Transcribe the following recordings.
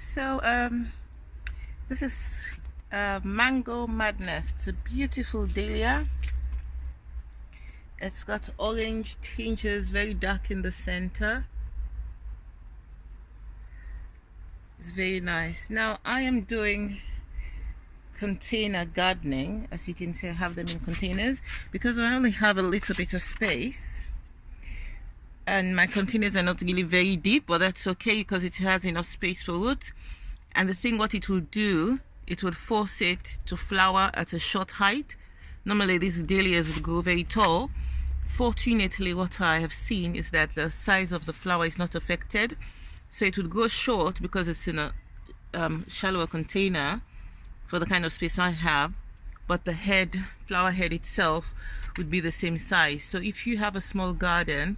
So this is Mango Madness. It's a beautiful dahlia. It's got orange tinges, very dark in the center. It's very nice. Now I am doing container gardening. As you can see, I have them in containers because I only have a little bit of space, and my containers are not really very deep, but that's okay because it has enough space for roots. And the thing, what it will do, it will force it to flower at a short height. Normally these dahlias would grow very tall. Fortunately, what I have seen is that the size of the flower is not affected, so it would grow short because it's in a shallower container for the kind of space I have, but the flower head itself would be the same size. So if you have a small garden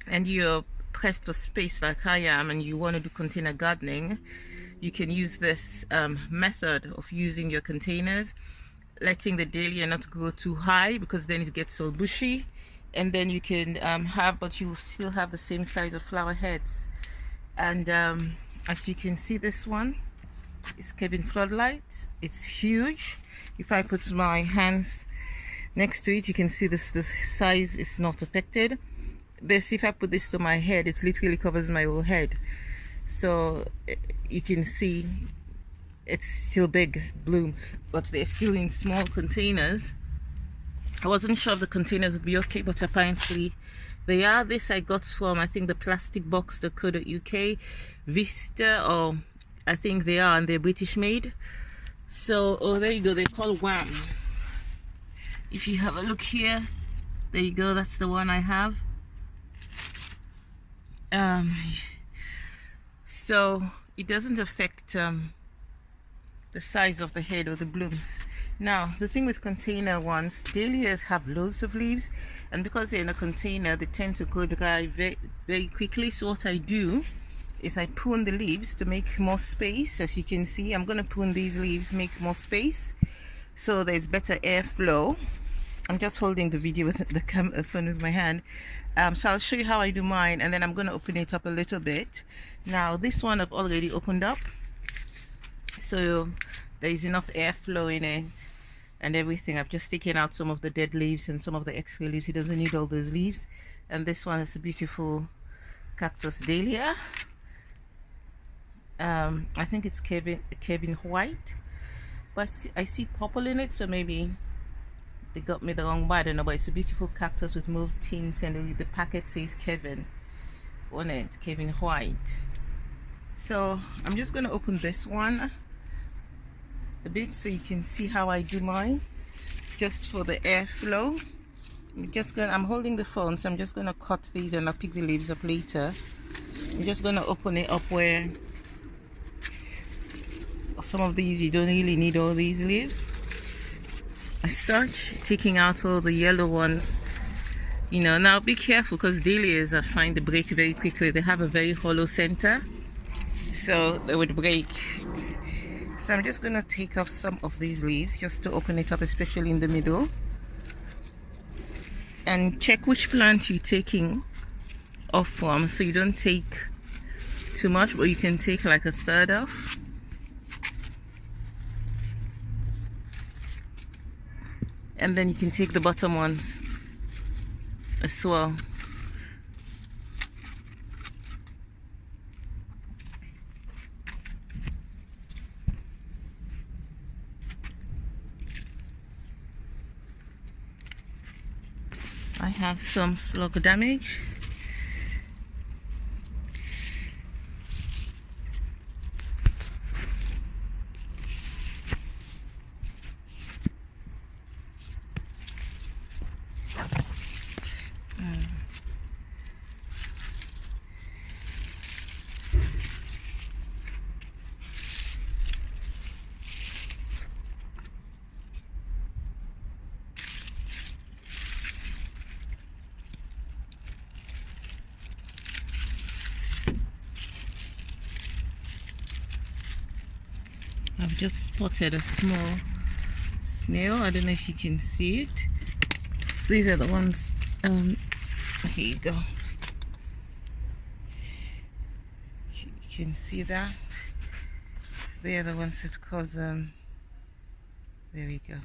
and you're pressed for space like I am and you want to do container gardening, you can use this method of using your containers, letting the dahlia not grow too high because then it gets so bushy, and then you can but you still have the same size of flower heads. And as you can see, this one is Floodlight. It's huge. If I put my hands next to it, you can see this size is not affected. This, if I put this to my head, it literally covers my whole head. So you can see it's still big bloom, but they're still in small containers. I wasn't sure if the containers would be okay, but apparently they are. This I got from, I think, the plastic box.co.uk, Vista, or I think they are, and they're British made. So, oh, there you go, they're called Wham. If you have a look here, there you go, that's the one I have. So it doesn't affect the size of the head or the blooms. Now the thing with container ones, dahlias have loads of leaves, and because they're in a container they tend to go dry very, very quickly. So what I do is I prune the leaves to make more space. As you can see, I'm going to prune these leaves, make more space so there's better airflow. I'm just holding the video with the phone with my hand. So I'll show you how I do mine, and then I'm going to open it up a little bit. Now this one I've already opened up, so there is enough airflow in it and everything. I've just taken out some of the dead leaves and some of the extra leaves. It doesn't need all those leaves. And this one is a beautiful cactus dahlia. I think it's Kevin White, but I see purple in it, so maybe they got me the wrong one. I don't know, but it's a beautiful cactus with mauve tints, and the packet says Kevin on it, Kevin White. So I'm just going to open this one a bit so you can see how I do mine, just for the airflow. I'm holding the phone, so I'm just going to cut these and I'll pick the leaves up later. I'm just going to open it up where some of these you don't really need all these leaves as such, taking out all the yellow ones. You know, now be careful because dahlias I find they break very quickly. They have a very hollow center, so they would break. So I'm just going to take off some of these leaves just to open it up, especially in the middle. And check which plant you're taking off from, so you don't take too much, but you can take like a third off. And then you can take the bottom ones as well. I have some slug damage. I've just spotted a small snail. I don't know if you can see it. These are the ones. Here you go. You can see that. They're the ones that cause there we go.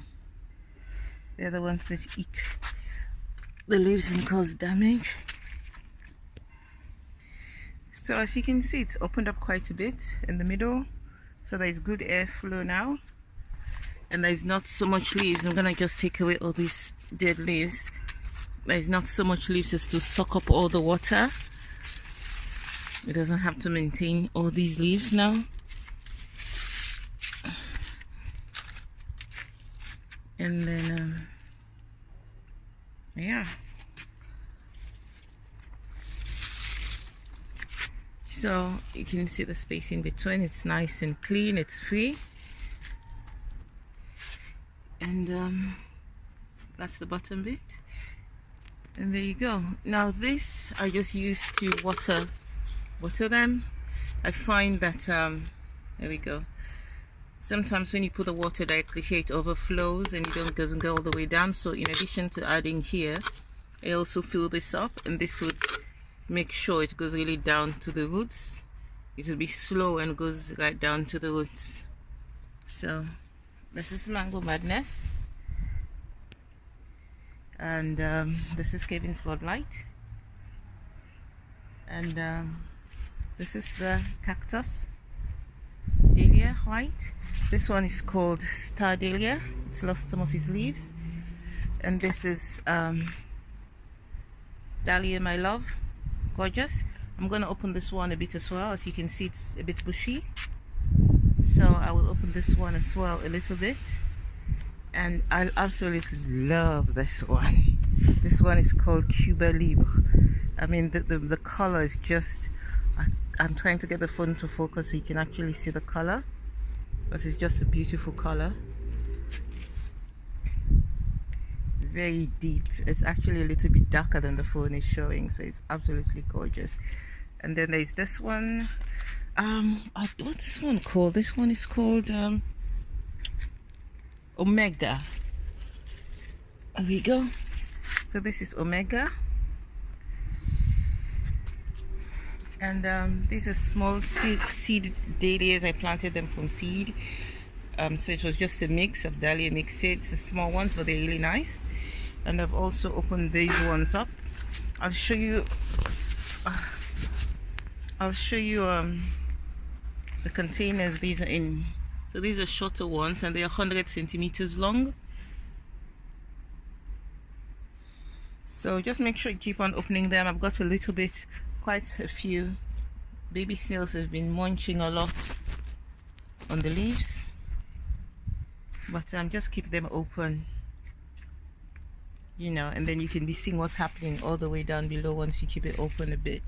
They're the ones that eat the leaves and cause damage. So as you can see, it's opened up quite a bit in the middle, so there's good airflow now, and there's not so much leaves. I'm gonna just take away all these dead leaves. There's not so much leaves as to suck up all the water. It doesn't have to maintain all these leaves now. And then yeah, so you can see the space in between. It's nice and clean, it's free. And that's the bottom bit, and there you go. Now this I just use to water them. I find that there we go, sometimes when you put the water directly here, it overflows and it doesn't go all the way down. So in addition to adding here, I also fill this up, and this would make sure it goes really down to the roots. It will be slow and goes right down to the roots. So this is Mango Madness, and this is Kevin Floodlight, and this is the cactus dahlia white. This one is called star dahlia. It's lost some of its leaves. And this is dahlia, my love, gorgeous. I'm going to open this one a bit as well. As you can see, it's a bit bushy, so I will open this one as well a little bit. And I absolutely love this one. This one is called Cuba Libre. I mean, the color is just, I'm trying to get the phone to focus so you can actually see the color, because it's just a beautiful color. Very deep. It's actually a little bit darker than the phone is showing, so it's absolutely gorgeous. And then there's this one. What's this one called? This one is called Omega. There we go. So this is Omega. And these are small seed dahlias. I planted them from seed. So it was just a mix of dahlia mixed seeds, the small ones, but they're really nice. And I've also opened these ones up. I'll show you the containers these are in. So these are shorter ones, and they're 100 centimeters long. So just make sure you keep on opening them. I've got a little bit, quite a few baby snails have been munching a lot on the leaves, but just keep them open, you know, and then you can be seeing what's happening all the way down below once you keep it open a bit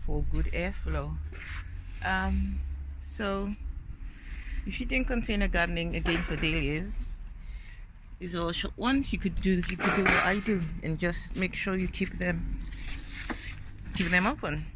for good airflow. So if you're doing container gardening again for dahlias, these are all short ones. You could do what I do and just make sure you keep them open.